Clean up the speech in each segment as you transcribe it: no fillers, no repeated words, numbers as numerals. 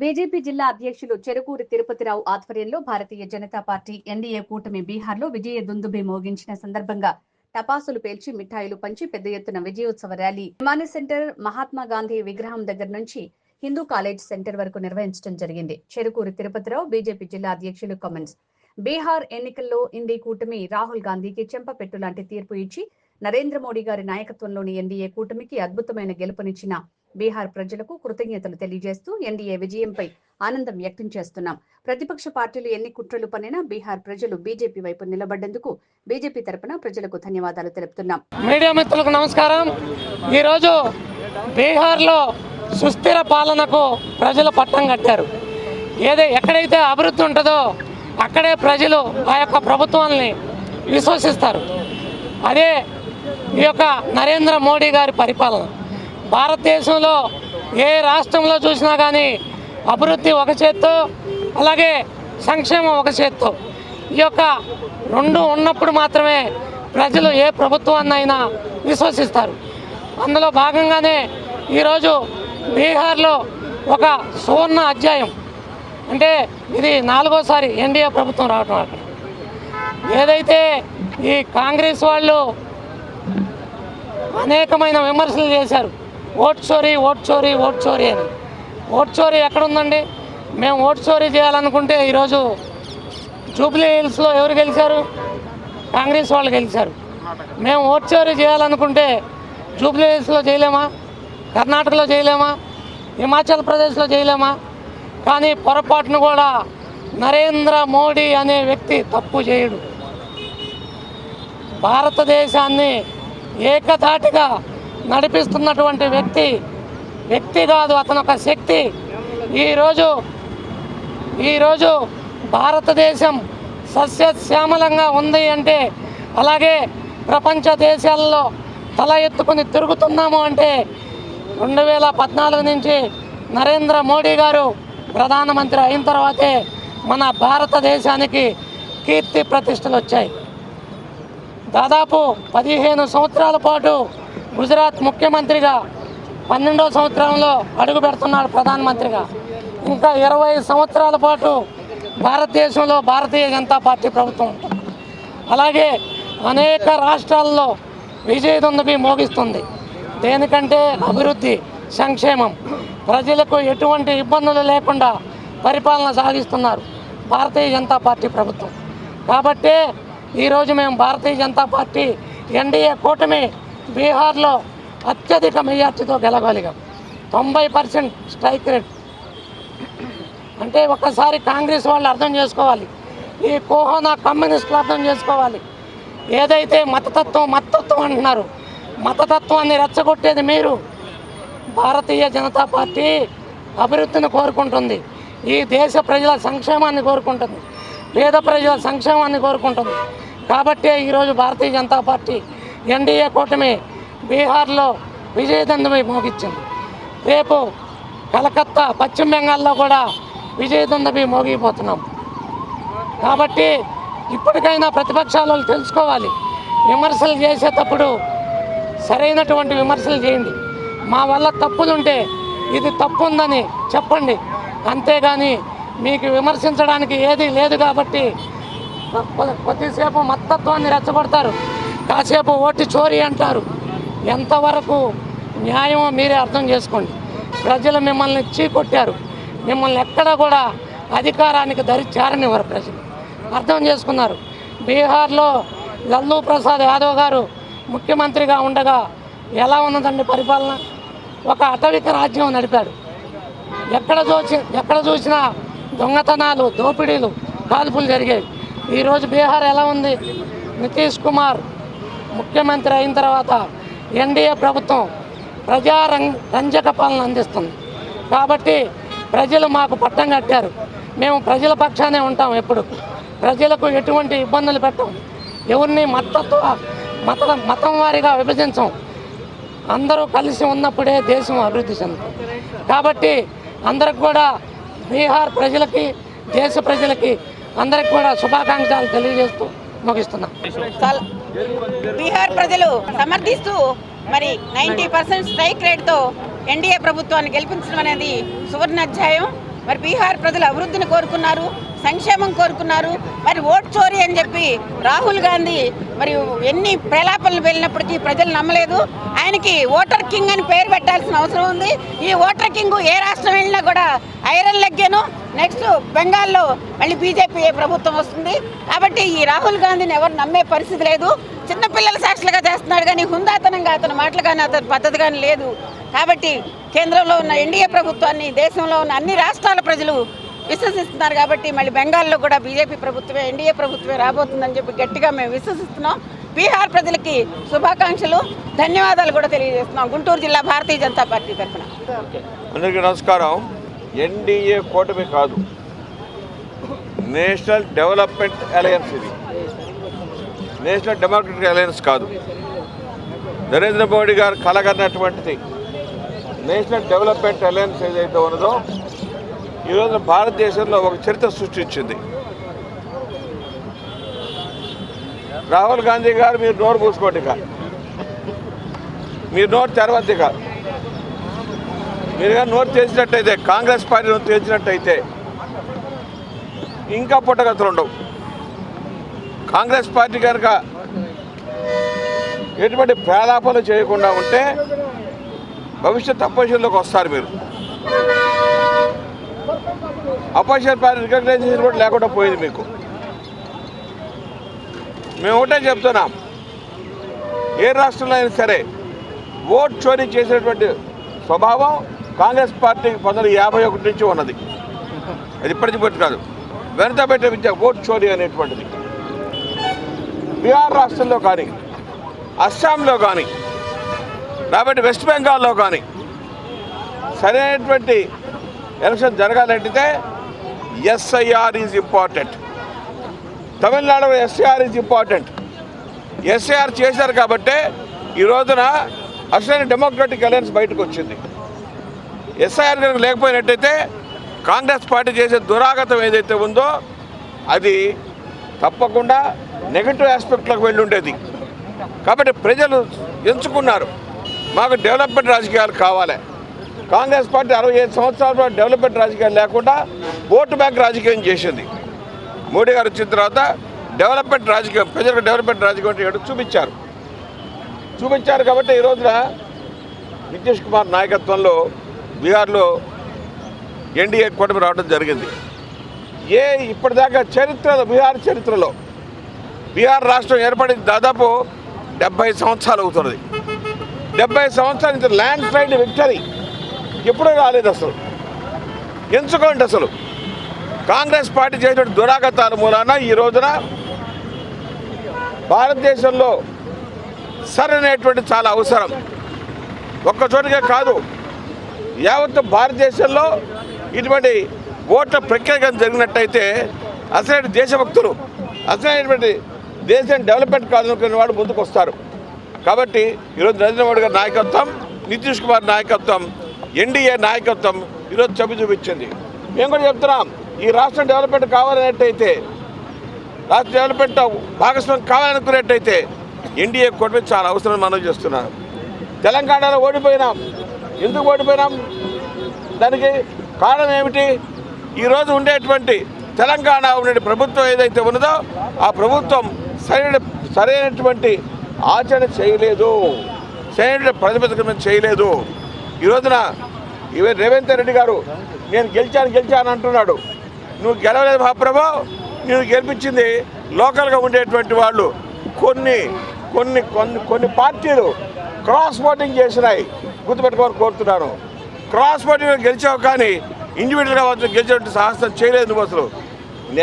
BJP జిల్లా అధ్యక్షులు చెరుకూరి తిరుపతిరావు ఆధ్వర్యంలో భారతీయ జనతా పార్టీ ఎన్డీఏ కూటమి బీహార్లో విజయ దుందుబి మోగించిన సందర్భంగా టపాసులు పేల్చి మిఠాయిలు పంచి పెద్ద ఎత్తున విజయోత్సవ ర్యాలీ విమాన సెంటర్ మహాత్మా గాంధీ విగ్రహం దగ్గర నుంచి హిందూ కాలేజ్ సెంటర్ వరకు నిర్వహించడం జరిగింది. చెరుకూరి తిరుపతిరావు బీజేపీ జిల్లా అధ్యక్షులు కామెంట్స్. బీహార్ ఎన్నికల్లో ఇండీ కూటమి రాహుల్ గాంధీకి చెంపపెట్టు లాంటి తీర్పు ఇచ్చి నరేంద్ర మోడీ గారి నాయకత్వంలోని ఎన్డీఏ కూటమికి అద్భుతమైన గెలుపునిచ్చిన బీహార్ ప్రజలకు కృతజ్ఞతలు తెలియజేస్తూ ఎన్డీఏ విజయంపై ఆనందం వ్యక్తం చేస్తున్నాం. ప్రతిపక్ష పార్టీలు ఎన్ని కుట్రలు పన్నినా బీహార్ ప్రజలు బీజేపీ వైపు నిలబడ్డందుకు బీజేపీ తరపున ప్రజలకు ధన్యవాదాలు తెలుపుతున్నాం. మీడియా మిత్రులకు నమస్కారం. ఈరోజు బీహార్లో సుస్థిర పాలనకు ప్రజలు పట్టం కట్టారు. ఎక్కడైతే అభివృద్ధి ఉంటుందో అక్కడే ప్రజలు ఆ యొక్క ప్రభుత్వాన్ని విశ్వసిస్తారు. అదే ఈ యొక్క నరేంద్ర మోడీ గారి పరిపాలన. భారతదేశంలో ఏ రాష్ట్రంలో చూసినా కానీ అభివృద్ధి ఒక చేత్తో, అలాగే సంక్షేమం ఒక చేత్తో. ఈ యొక్క రెండు ఉన్నప్పుడు మాత్రమే ప్రజలు ఏ ప్రభుత్వాన్నైనా విశ్వసిస్తారు. అందులో భాగంగానే ఈరోజు బీహార్లో ఒక సువర్ణ అధ్యాయం, అంటే ఇది 4వసారి ఎన్డీఏ ప్రభుత్వం రావటం. అక్కడ ఏదైతే ఈ కాంగ్రెస్ వాళ్ళు అనేకమైన విమర్శలు చేశారు, ఓట్ చోరీ ఓట్ చోరీ ఓట్ చోరీ అని. ఓట్ చోరీ ఎక్కడుందండి? మేము ఓట్ చోరీ చేయాలనుకుంటే ఈరోజు జూబ్లీ హిల్స్లో ఎవరు గెలిచారు? కాంగ్రెస్ వాళ్ళు గెలిచారు. మేము ఓట్ చోరీ చేయాలనుకుంటే జూబ్లీ హిల్స్లో చేయలేమా? కర్ణాటకలో చేయలేమా? హిమాచల్ ప్రదేశ్లో చేయలేమా? కానీ పొరపాటును కూడా నరేంద్ర మోడీ అనే వ్యక్తి తప్పు చేయడు. భారతదేశాన్ని ఏకధాటిగా నడిపిస్తున్నటువంటి వ్యక్తి కాదు, అతను ఒక శక్తి. ఈరోజు భారతదేశం సస్యశ్యామలంగా ఉంది అంటే, అలాగే ప్రపంచ దేశాలలో తల ఎత్తుకుని తిరుగుతున్నాము అంటే 2014 నుంచి నరేంద్ర మోడీ గారు ప్రధానమంత్రి అయిన తర్వాతే మన భారతదేశానికి కీర్తి ప్రతిష్టలు వచ్చాయి. దాదాపు 15 సంవత్సరాల పాటు గుజరాత్ ముఖ్యమంత్రిగా, 12వ సంవత్సరంలో అడుగు పెడుతున్నాడు ప్రధానమంత్రిగా. ఇంకా 20 సంవత్సరాల పాటు భారతదేశంలో భారతీయ జనతా పార్టీ ప్రభుత్వం ఉంటుంది. అలాగే అనేక రాష్ట్రాల్లో విజయదుందుబి మోగిస్తుంది. దేనికంటే అభివృద్ధి, సంక్షేమం, ప్రజలకు ఎటువంటి ఇబ్బందులు లేకుండా పరిపాలన సాగిస్తున్నారు భారతీయ జనతా పార్టీ ప్రభుత్వం. కాబట్టే ఈరోజు మేము భారతీయ జనతా పార్టీ ఎన్డీఏ కూటమి బీహార్లో అత్యధిక మెజార్టీతో గెలవగలిగాం. 90% స్ట్రైక్ రేట్. అంటే ఒక్కసారి కాంగ్రెస్ వాళ్ళు అర్థం చేసుకోవాలి, ఈ కోహనా కమ్యూనిస్టులు అర్థం చేసుకోవాలి. ఏదైతే మతతత్వం అంటున్నారు, మతతత్వాన్ని రెచ్చగొట్టేది మీరు. భారతీయ జనతా పార్టీ అభివృద్ధిని కోరుకుంటుంది, ఈ దేశ ప్రజల సంక్షేమాన్ని కోరుకుంటుంది, పేద ప్రజల సంక్షేమాన్ని కోరుకుంటుంది. కాబట్టే ఈరోజు భారతీయ జనతా పార్టీ ఎన్డీఏ కూటమి బీహార్లో విజయదుందుబి మోగించింది. రేపు కలకత్తా, పశ్చిమ బెంగాల్లో కూడా విజయదుందుబి మోగిపోతున్నాం. కాబట్టి ఇప్పటికైనా ప్రతిపక్షాలు తెలుసుకోవాలి, విమర్శలు చేసేటప్పుడు సరైనటువంటి విమర్శలు చేయండి. మా వల్ల తప్పులుంటే ఇది తప్పు ఉందని చెప్పండి, అంతేగాని మీకు విమర్శించడానికి ఏది లేదు. కాబట్టి కొద్దిసేపు మతత్వాన్ని రెచ్చగొడతారు, కాసేపు ఓటు చోరీ అంటారు. ఎంతవరకు న్యాయమో మీరే అర్థం చేసుకోండి. ప్రజలు మిమ్మల్ని చీకొట్టారు, మిమ్మల్ని ఎక్కడ కూడా అధికారానికి దరి చేరనివ్వరు. ప్రజలు అర్థం చేసుకున్నారు. బీహార్లో లల్లూ ప్రసాద్ యాదవ్ గారు ముఖ్యమంత్రిగా ఉండగా ఎలా ఉన్నదండి పరిపాలన? ఒక అటవిక రాజ్యం నడిపాడు. ఎక్కడ చూసినా దొంగతనాలు, దోపిడీలు, కాల్పులు జరిగేవి. ఈరోజు బీహార్ ఎలా ఉంది? నితీష్ కుమార్ ముఖ్యమంత్రి అయిన తర్వాత ఎన్డీఏ ప్రభుత్వం ప్రజారంజక పాలన అందిస్తుంది. కాబట్టి ప్రజలు మాకు పట్టం కట్టారు. మేము ప్రజల పక్షానే ఉంటాం. ఎప్పుడు ప్రజలకు ఎటువంటి ఇబ్బందులు పెట్టం, ఎవరిని మతం వారీగా విభజించం. అందరూ కలిసి ఉన్నప్పుడే దేశం అభివృద్ధి చెందుతుంది. కాబట్టి అందరికి కూడా, బీహార్ ప్రజలకి, దేశ ప్రజలకి అందరికి కూడా శుభాకాంక్షలు తెలియజేస్తూ ముగిస్తున్నాం. బీహార్ ప్రజలు సమర్థిస్తూ మరి 90% స్ట్రైక్ రేట్తో ఎన్డీఏ ప్రభుత్వాన్ని గెలిపించడం అనేది సువర్ణాధ్యాయం. మరి బీహార్ ప్రజలు అభివృద్ధిని కోరుకున్నారు, సంక్షేమం కోరుకున్నారు. మరి ఓట్ చోరీ అని చెప్పి రాహుల్ గాంధీ మరి ఎన్ని ప్రలాపనలు వెళ్ళినప్పటికీ ప్రజలు నమ్మలేదు. ఆయనకి ఓటర్ కింగ్ అని పేరు పెట్టాల్సిన అవసరం ఉంది. ఈ ఓటర్ కింగ్ ఏ రాష్ట్రం వెళ్ళినా కూడా ఐరన్ లెగ్గాను. నెక్స్ట్ బెంగాల్లో మళ్ళీ బీజేపీ ప్రభుత్వం వస్తుంది. కాబట్టి ఈ రాహుల్ గాంధీని ఎవరు నమ్మే పరిస్థితి లేదు. చిన్నపిల్లల సాక్షులుగా చేస్తున్నాడు కానీ హుందాతనంగా అతని మాటలు కానీ అతని పద్ధతి కానీ లేదు. కాబట్టి కేంద్రంలో ఉన్న ఎన్డీఏ ప్రభుత్వాన్ని దేశంలో ఉన్న అన్ని రాష్ట్రాల ప్రజలు విశ్వసిస్తున్నారు. కాబట్టి మళ్ళీ బెంగాల్లో కూడా బీజేపీ ప్రభుత్వమే, ఎన్డీఏ ప్రభుత్వమే రాబోతుందని చెప్పి గట్టిగా మేము విశ్వసిస్తున్నాం. బీహార్ ప్రజలకి శుభాకాంక్షలు, ధన్యవాదాలు కూడా తెలియజేస్తున్నాం గుంటూరు జిల్లా భారతీయ జనతా పార్టీ తరఫున. అందరికీ నమస్కారం. ఎన్డీఏ కూటమి కాదు, నేషనల్ డెవలప్మెంట్ అలయన్స్. ఇది నేషనల్ డెమోక్రటిక్ అలయన్స్ కాదు. నరేంద్ర మోడీ గారు కలగన్నటువంటిది నేషనల్ డెవలప్మెంట్ అలయన్స్ ఏదైతే ఉన్నదో ఈరోజు భారతదేశంలో ఒక చరిత్ర సృష్టించింది. రాహుల్ గాంధీ గారు మీరు నోరు పూసుకోండి, మీరు నోరు తెరవద్దు. మీరు కానీ నోటు చేసినట్టయితే, కాంగ్రెస్ పార్టీ నోటు చేసినట్టయితే ఇంకా పుట్టగతులు ఉండవు. కాంగ్రెస్ పార్టీ కనుక ఎటువంటి ప్రాలాపనలు చేయకుండా ఉంటే భవిష్యత్ అపోజిషన్లోకి వస్తారు. మీరు అపోజిషన్ పార్టీ రికగ్నైజేషన్ కూడా లేకుండా పోయింది మీకు. మేము ఒకటే చెప్తున్నాం, ఏ రాష్ట్రంలో అయినా సరే ఓట్ చోరీ చేసినటువంటి స్వభావం కాంగ్రెస్ పార్టీకి 1951 నుంచి ఉన్నది. అది ఇప్పటికి పెట్టి కాదు, వెనక పెట్టే విద్య ఓట్ చోరీ అనేటువంటిది. బీహార్ రాష్ట్రంలో కానీ, అస్సాంలో కానీ, కాబట్టి వెస్ట్ బెంగాల్లో కానీ సరైనటువంటి ఎలక్షన్ జరగాలంటే ఎస్ఐఆర్ ఈజ్ ఇంపార్టెంట్. తమిళనాడులో ఎస్ఐఆర్ ఈజ్ ఇంపార్టెంట్. ఎస్ఐఆర్ చేశారు కాబట్టే ఈ రోజున అసలైన డెమోక్రటిక్ అలయన్స్ బయటకు వచ్చింది. ఎస్ఐఆర్ కనుక లేకపోయినట్టయితే కాంగ్రెస్ పార్టీ చేసే దురాగతం ఏదైతే ఉందో అది తప్పకుండా నెగటివ్ ఆస్పెక్ట్లోకి వెళ్ళి ఉండేది. కాబట్టి ప్రజలు ఎంచుకున్నారు, మాకు డెవలప్మెంట్ రాజకీయాలు కావాలి. కాంగ్రెస్ పార్టీ 65 సంవత్సరాల డెవలప్మెంట్ రాజకీయాలు లేకుండా ఓటు బ్యాంక్ రాజకీయం చేసింది. మోడీ గారు వచ్చిన తర్వాత డెవలప్మెంట్ రాజకీయం, ప్రజలకు డెవలప్మెంట్ రాజకీయం అంటే చూపించారు. కాబట్టి ఈ రోజున నితీష్ కుమార్ నాయకత్వంలో బీహార్లో ఎన్డీఏ కూటమి రావడం జరిగింది. ఇప్పటిదాకా చరిత్రలో, బీహార్ రాష్ట్రం ఏర్పడి దాదాపు 70 సంవత్సరాలు అవుతున్నది. 70 సంవత్సరాల నుంచి ల్యాండ్ స్లైడ్ విక్టరీ ఎప్పుడూ రాలేదు. అసలు ఎంచుకోండి. అసలు కాంగ్రెస్ పార్టీ చేసిన దురాగతాల మూలాన ఈ రోజున భారతదేశంలో సరైనటువంటి చాలా అవసరం. ఒక్క చోటుగా కాదు, యావత్ భారతదేశంలో ఇటువంటి ఓట్ల ప్రక్రియ జరిగినట్టయితే అసలైన దేశభక్తులు, అసలైనటువంటి దేశం డెవలప్మెంట్ కావాలనుకునే వాడు ముందుకు వస్తారు. కాబట్టి ఈరోజు నరేంద్ర మోడీ గారి నాయకత్వం, నితీష్ కుమార్ నాయకత్వం, ఎన్డీఏ నాయకత్వం ఈరోజు చూపించింది. మేము కూడా చెప్తున్నాం, ఈ రాష్ట్రం డెవలప్మెంట్ కావాలనేట్టయితే, రాష్ట్ర డెవలప్మెంట్ భాగస్వామ్యం కావాలనుకునేట్టయితే ఎన్డీఏ కూటమి చాలా అవసరం మనం చేస్తున్నాం. తెలంగాణలో ఓడిపోయినాం. ఎందుకు ఓడిపోయినాం? దానికి కారణం ఏమిటి? ఈరోజు ఉండేటువంటి తెలంగాణ ఉండే ప్రభుత్వం ఏదైతే ఉన్నదో ఆ ప్రభుత్వం సరైనటువంటి ఆచరణ చేయలేదు, సరైన ప్రతిపత్తి చేయలేదు. ఈ రోజున రేవంత్ రెడ్డి గారు నేను గెలిచాను అంటున్నాడు. నువ్వు గెలవలేదు మహాప్రభు, నువ్వు గెలిపించింది లోకల్గా ఉండేటువంటి వాళ్ళు. కొన్ని పార్టీలు క్రాస్ ఓటింగ్ చేసినాయి, గుర్తుపెట్టుకోవాలని కోరుతున్నాను. క్రాస్ ఓటింగ్ గెలిచావు కానీ ఇండివిజువల్గా గెలిచేటువంటి సాహసం చేయలేదు నువ్వు. అసలు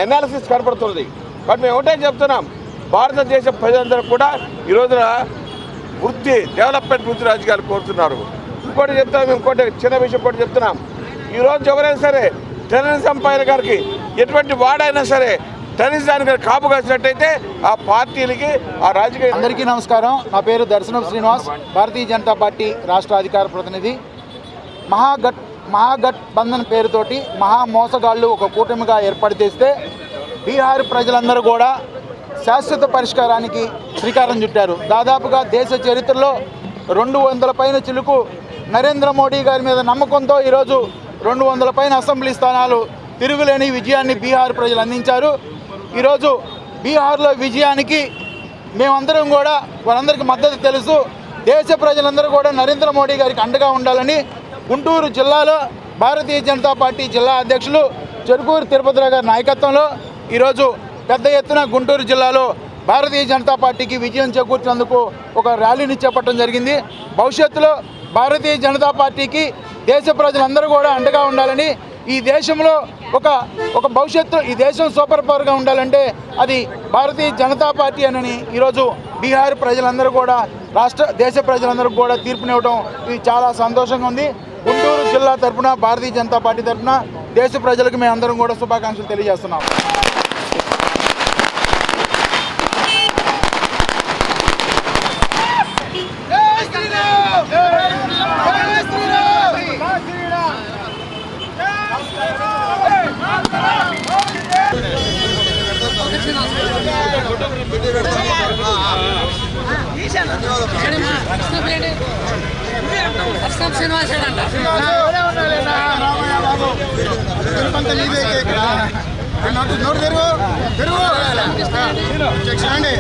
అనాలిసిస్ కనపడుతున్నది. బట్ మేము ఒకటే చెప్తున్నాం, భారతదేశ ప్రజలందరూ కూడా ఈ రోజున డెవలప్మెంట్ వృత్తి రాజకీయాలు కోరుతున్నారు. ఇంకోటి చెప్తాం, ఇంకోటి చిన్న విషయం కూడా చెప్తున్నాం. ఈరోజు ఎవరైనా సరే టెర్రరిజం పైన గారికి ఎటువంటి వాడైనా సరే టెర్రరిజానికి కాపు కాసినట్టయితే ఆ పార్టీలకి, ఆ రాజకీయ. అందరికీ నమస్కారం. నా పేరు దర్శనం శ్రీనివాస్, భారతీయ జనతా పార్టీ రాష్ట్ర అధికార ప్రతినిధి. మహాగఠ్ బంధన్ పేరుతోటి మహా మోసగాళ్ళు ఒక కూటమిగా ఏర్పాటు చేస్తే బీహార్ ప్రజలందరూ కూడా శాశ్వత పరిష్కారానికి శ్రీకారం చుట్టారు. దాదాపుగా దేశ చరిత్రలో 200 పైన చిలుకు నరేంద్ర మోడీ గారి మీద నమ్మకంతో ఈరోజు 200 పైన అసెంబ్లీ స్థానాలు తిరుగులేని విజయాన్ని బీహార్ ప్రజలు అందించారు. ఈరోజు బీహార్లో విజయానికి మేమందరం కూడా వారందరికీ మద్దతు తెలుసు. దేశ ప్రజలందరూ కూడా నరేంద్ర మోడీ గారికి అండగా ఉండాలని గుంటూరు జిల్లాలో భారతీయ జనతా పార్టీ జిల్లా అధ్యక్షులు చెరుకూరు తిరుపతిరావు గారి నాయకత్వంలో ఈరోజు పెద్ద ఎత్తున గుంటూరు జిల్లాలో భారతీయ జనతా పార్టీకి విజయం చేకూర్చినందుకు ఒక ర్యాలీని చేపట్టడం జరిగింది. భవిష్యత్తులో భారతీయ జనతా పార్టీకి దేశ ప్రజలందరూ కూడా అండగా ఉండాలని, ఈ దేశంలో ఒక భవిష్యత్తు, ఈ దేశం సూపర్ పవర్గా ఉండాలంటే అది భారతీయ జనతా పార్టీ అని ఈరోజు బీహార్ ప్రజలందరూ కూడా దేశ ప్రజలందరూ కూడా తీర్పునివ్వడం ఇది చాలా సంతోషంగా ఉంది. గుంటూరు జిల్లా తరఫున భారతీయ జనతా పార్టీ తరఫున దేశ ప్రజలకు మేము అందరం కూడా శుభాకాంక్షలు తెలియజేస్తున్నాం. నోటు తెరుగు తెరుగు చెక్ చేయండి.